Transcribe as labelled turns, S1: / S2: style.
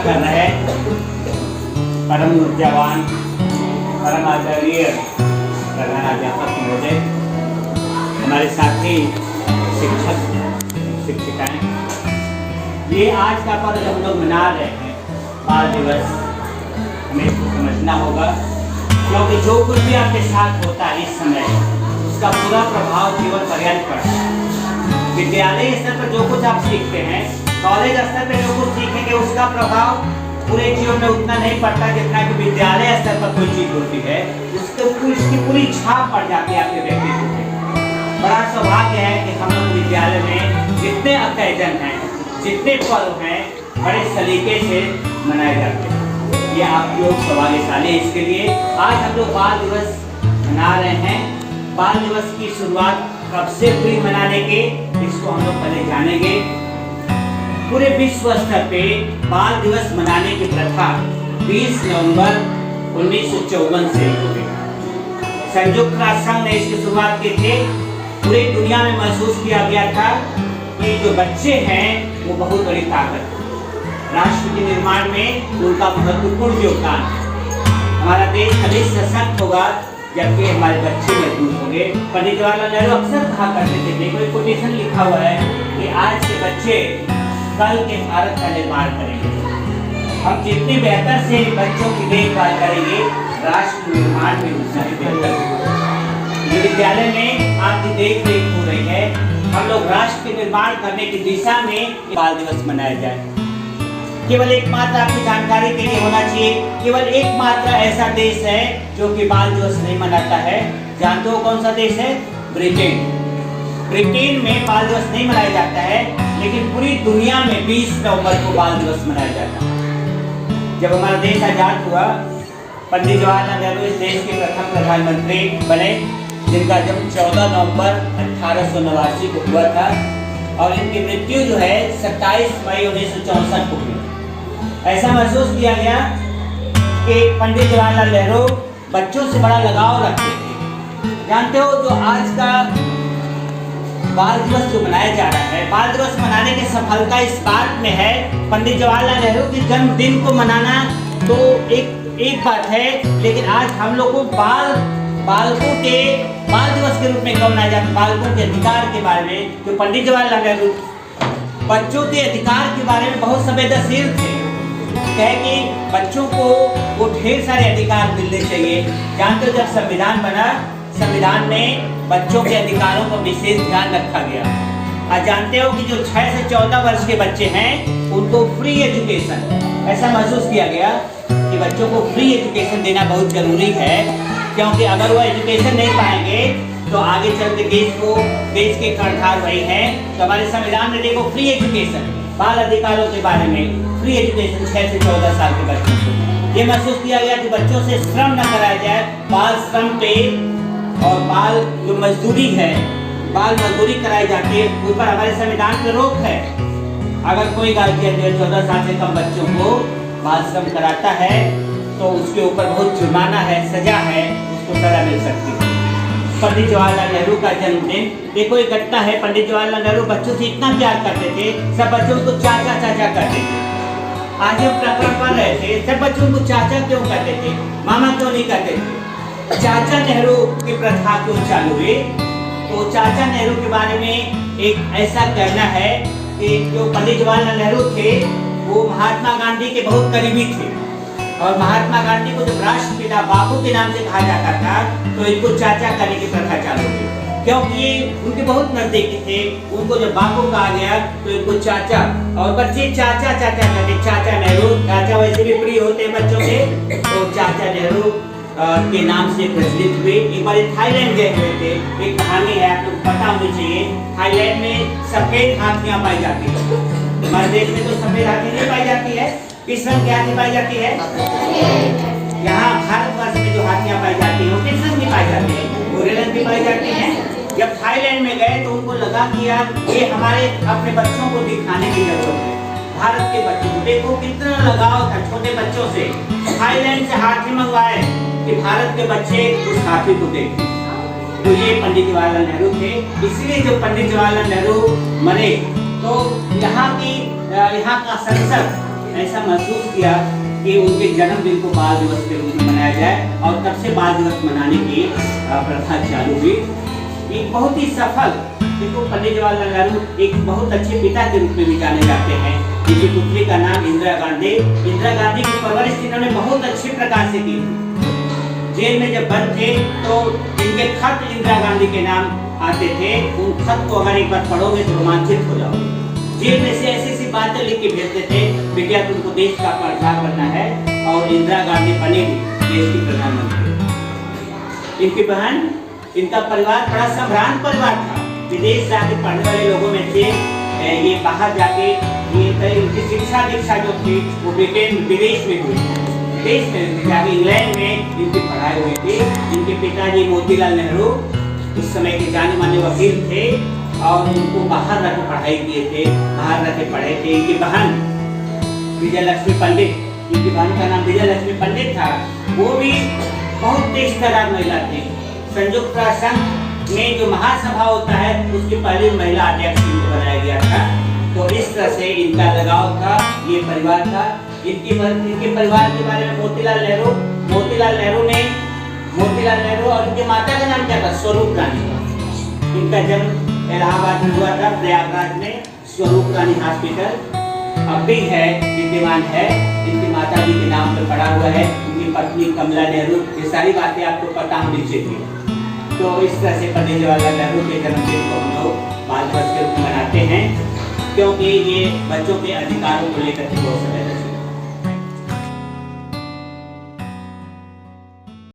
S1: कर रहे परम ऊर्जावान परम आदरणीय प्रधानाध्यापक महोदय, हमारे साथी शिक्षक शिक्षिकाएं, ये आज का पर्व हम लोग मना रहे हैं बाल दिवस, हमें इसको समझना होगा क्योंकि जो कुछ भी आपके साथ होता है इस समय उसका पूरा प्रभाव जीवन पर्यंत पड़ता है। विद्यालय स्तर पर जो कुछ आप सीखते हैं, कॉलेज स्तर पर जो कुछ सीखेंगे उसका प्रभाव पूरे जीवन में उतना नहीं पड़ता जितना कि विद्यालय स्तर पर कोई चीज होती है उसकी पूरी छाप पड़ जाती है आपके व्यक्तित्व पे। बड़ा सौभाग्य है कि हम लोग विद्यालय में जितने ओकेजन हैं, जितने पर्व हैं, बड़े सलीके से मनाए जाते हैं। ये आपकी लोग सौभाग्यशाली है। इसके लिए आज हम लोग बाल दिवस मना रहे हैं। बाल दिवस की शुरुआत कब से हुई मनाने के, इसको हम लोग पहले जानेंगे। पूरे विश्व स्तर पे बाल दिवस मनाने की प्रथा 20 नवंबर 1954 से हुई। संयुक्त राष्ट्र संघ ने इसकी शुरुआत की थी। पूरी दुनिया में महसूस किया गया था कि जो बच्चे हैं वो बहुत बड़ी ताकत है। राष्ट्र के निर्माण में उनका महत्वपूर्ण योगदान है। हमारा देश तभी सशक्त होगा जबकि हमारे बच्चे मजबूत होंगे। पंडित जवाहरलाल नेहरू अक्सर कहा करते थे, देखो एक कोटेशन लिखा हुआ है कि आज के बच्चे कल के भारत का निर्माण करेंगे। हम जितनी बेहतर से बच्चों की देखभाल करेंगे, राष्ट्र निर्माण में उतना ही बेहतर होगा। ये विद्यालय में आपकी देख रेख हो रही है। हम लोग राष्ट्र के निर्माण करने की दिशा में बाल दिवस मनाया जाए। केवल एकमात्र आपकी जानकारी के लिए होना चाहिए, केवल एकमात्र ऐसा देश है जो कि बाल दिवस नहीं मनाता है। जानते हो कौन सा देश है? ब्रिटेन। ब्रिटेन में बाल दिवस नहीं मनाया जाता है, लेकिन पूरी दुनिया में 20 नवंबर को बाल दिवस मनाया जाता है। जब हमारा देश आजाद हुआ, पंडित जवाहरलाल नेहरू इस देश के प्रथम प्रधानमंत्री बने, जिनका जन्म 14 नवंबर 1889 को हुआ था और इनकी मृत्यु जो है 27 मई 1964 को हुई। ऐसा महसूस किया गया कि पंडित जवाहरलाल नेहरू बच्चों से बड़ा लगाव रखते थे। जानते हो जो आज का बाल दिवस जो मनाया जा रहा है, बाल दिवस मनाने की सफलता इस बात में है, पंडित जवाहरलाल नेहरू के जन्मदिन को मनाना तो एक बात है, लेकिन आज हम लोग को बालकों के बाल दिवस के रूप में क्यों मनाया जाता है? बालकों के अधिकार के बारे में जो पंडित जवाहरलाल नेहरू बच्चों के अधिकार के बारे में बहुत संवेदनशील थे, कहे कि बच्चों को वो ढेर सारे अधिकार मिलने चाहिए। जानते हो जब संविधान बना, संविधान में बच्चों के अधिकारों पर विशेष ध्यान रखा गया। आज जानते हो कि जो 6 से 14 वर्ष के बच्चे हैं उनको फ्री एजुकेशन, ऐसा महसूस किया गया कि बच्चों को फ्री एजुकेशन देना बहुत जरूरी है, क्योंकि अगर वो एजुकेशन नहीं पाएंगे तो आगे चल के देश के कर्णधार वही हैं। तो हमारे संविधान में देखो फ्री एजुकेशन, बाल अधिकारों के बारे में फ्री एजुकेशन 6 से 14 साल के बच्चों को। ये महसूस किया गया कि बच्चों से श्रम न कराया जाए। बाल श्रम पे और बाल जो मजदूरी है, बाल मजदूरी कराई जाती है, उस पर हमारे संविधान में रोक है। अगर कोई गार्जियन जो 14 साल से कम बच्चों को बाल श्रम कराता है तो उसके ऊपर बहुत जुर्माना है, सजा है, उसको सजा मिल सकती है। पंडित जवाहरलाल नेहरू का जन्मदिन देखो, एक घटना है। पंडित जवाहरलाल नेहरू बच्चों से इतना प्यार करते थे, सब बच्चों को चाचा चाचा करते थे। आज हम प्रकरण पढ़ रहे थे, सब बच्चों को चाचा क्यों कहते थे, मामा क्यों नहीं कहते थे? चाचा नेहरू की प्रथा क्यों चालू हुई? तो चाचा नेहरू के बारे में एक ऐसा कहना है कि जो पंडित जवाहरलाल नेहरू थे वो महात्मा गांधी के बहुत करीबी थे, और महात्मा गांधी को जब राष्ट्रपिता बापू के नाम से कहा जाता था तो इनको चाचा कहने की प्रथा चालू हुई, क्योंकि ये उनके बहुत नजदीकी थे। उनको जब बापू कहा गया तो इनको चाचा, और बच्चे चाचा चाचा कहते, चाचा नेहरू। चाचा वैसे भी प्रिय होते हैं बच्चों से, तो चाचा नेहरू के नाम से प्रचलित हुए। एक बार थाईलैंड गए हुए थे, एक कहानी है आपको पता होनी चाहिए। थाईलैंड में सफेद हाथियां पाई जाती है। हमारे देश में तो सफेद हाथी नहीं पाई जाती है। किस रंग की हाथी पाई जाती है? यहाँ भारतवर्ष में जो हाथियां पाई जाती है वो किस रंग की पाई जाती है? भूरे रंग की पाई जाती है। जब थाईलैंड में गए तो उनको लगा कि यार ये हमारे अपने बच्चों को दिखाने की जरूरत है। भारत के बच्चों को देखो कितना लगाव था छोटे बच्चों से। थाईलैंड से हाथी मंगवाए कि भारत के बच्चे उस हाथी को देखें। तो ये पंडित जवाहरलाल नेहरू थे। इसलिए जब पंडित जवाहरलाल नेहरू मरे तो यहाँ का संसद ऐसा महसूस किया कि उनके जन्मदिन को बाल दिवस के रूप में मनाया जाए और तब से बाल दिवस मनाने की प्रथा चालू हुई। एक बहुत ही सफल, देखो पंडित जवाहरलाल नेहरू एक बहुत अच्छे पिता के रूप में भी जाने जाते हैं। इनकी पुत्री का नाम इंदिरा गांधी। इंदिरा गांधी की परवरिश इन्होंने बहुत अच्छे प्रकार से की। जेल में जब बंद थे तो इनके खत इंदिरा गांधी के नाम आते थे। उन खत को अगर एक बार पढ़ोगे तो रोमांचित हो जाओगे। जेल में से ऐसी बातें लिख के भेजते थे, बेटिया तुमको देश का प्रधान बनना है, और इंदिरा गांधी बनेगी देश की प्रधानमंत्री। इनकी बहन, इनका परिवार बड़ा संभ्रांत परिवार था। विदेश जाके पढ़ने वाले लोगों में से ये बाहर जाके इनकी शिक्षा दीक्षा जो थी वो ब्रिटेन विदेश में हुई, देश में जाके इंग्लैंड में इनकी पढ़ाई हुई थी। इनके पिताजी मोतीलाल नेहरू उस समय के जाने माने वकील थे और उनको बाहर रख पढ़ाई किए थे, बाहर रख पढ़े थे। इनकी बहन विजय लक्ष्मी पंडित, इनकी बहन का नाम विजय लक्ष्मी पंडित था, वो भी बहुत तेज तर्रार महिला थी। संयुक्त राष्ट्र संघ में जो महासभा होता है उसकी पहली महिला अध्यक्ष इनको बनाया गया था। तो इस तरह से इनका लगाव था, ये परिवार था। इनके परिवार के बारे में मोतीलाल नेहरू और इनके माता का नाम क्या था? स्वरूप रानी। इनका जन्म इलाहाबाद में हुआ था, प्रयागराज में स्वरूप रानी हॉस्पिटल अब भी है, विद्यमान है। इनकी माता जी के नाम पर पड़ा हुआ है। इनकी पत्नी कमला नेहरू, ये सारी बातें आपको पता होनी चाहिए। तो इस तरह से पंडित जवाहरलाल नेहरू के जन्मदिन को हम लोग बाल दिवस के रूप में मनाते हैं, क्योंकि ये बच्चों के अधिकारों को लेकर बहुत समय